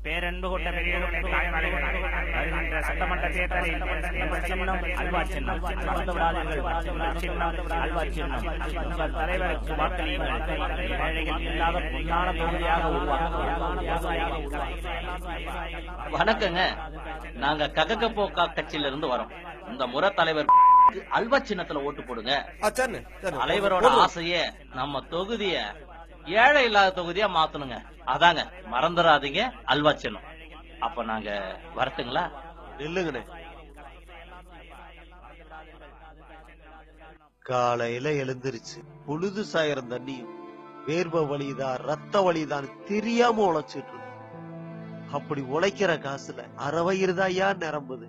பேரன்பு கொண்ட பெரியவர்களே, தாய்மார்களே, வருகின்ற சட்டமன்ற தேர்தலில் நம்ம சின்னம் அல்வா சின்னம், மறந்து விடாதீர்கள். சின்னம் அல்வா சின்னம். உங்கள் தலைவருக்கு வாக்களியுங்கள். ஏழைகள் இல்லாத பொன்னான தொகுதியாக வணக்கங்க. நாங்க கககபோக்கா கட்சியில இருந்து வரோம். இந்த முறை தலைவர் அல்வா சின்னத்துல ஓட்டு போடுங்க. தலைவரோட ஆசையே நம்ம தொகுதிய ஏழை இல்லாத தொகுதியா மாத்தணுங்க. அதாங்க, மறந்துடாதீங்க அல்வா சின்னம். அப்ப நாங்க வரட்டுங்களா? இல்லங்கண்ணே, காலையில எழுந்திருச்சு பொழுது சாயிரம் தண்ணியும் வேர்வை வலிதான் ரத்த வலிதான் தெரியாம உழைச்சிட்டு அப்படி உழைக்கிற காசுல அறவயிறுதாயா நிரம்புது.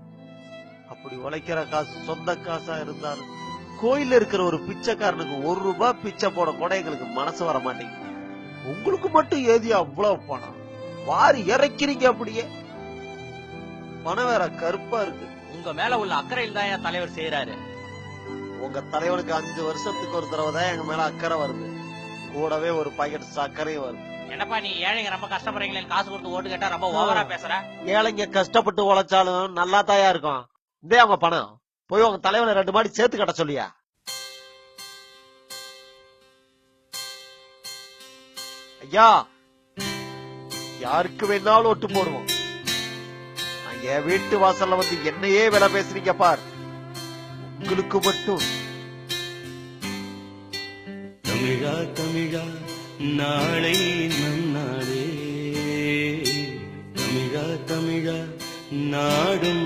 அப்படி உழைக்கிற காசு சொந்த காசா இருந்தாலும் கோயில இருக்கிற ஒரு பிச்சைக்காரனுக்கு 1 ரூபாய் பிச்சை போட கூட எங்களுக்கு மனசு வர மாட்டேங்குது. உங்களுக்கு மட்டும் ஏதி அவ்வளவு பணம் வாரி இறக்கிறீங்க. அப்படியே பணம் வேற கருப்பா இருக்கு. உங்க மேல உள்ள அக்கறையில் தான் என் தலைவர் செய்யறாரு. உங்க தலைவனுக்கு 5 வருஷத்துக்கு ஒரு தடவை தான் எங்க மேல அக்கறை வருது. கூடவே ஒரு பாக்கெட் சர்க்கரையும் வருது. என்னப்பா நீ ஏழைங்க ரொம்ப கஷ்டப்படுறீங்களே, காசு கொடுத்து ஓட்டு கேட்டா ரொம்ப ஓவரா பேசுற. ஏழைங்க கஷ்டப்பட்டு உழைச்சாலும் நல்லா தாயா இருக்கும். இதே அவங்க பணம் போய் உங்க தலைவனை 2 மாடி சேர்த்து கட்ட சொல்லியா? ஐயா, யாருக்கு வேணாலும் ஓட்டு போடுவோம். என் வீட்டு வாசல்ல வந்து என்னையே விலை பேசுறீங்க பார். உங்களுக்கு மட்டும் தமிழா தமிழா நாளை நம் நாடே, தமிழா தமிழா நாடும்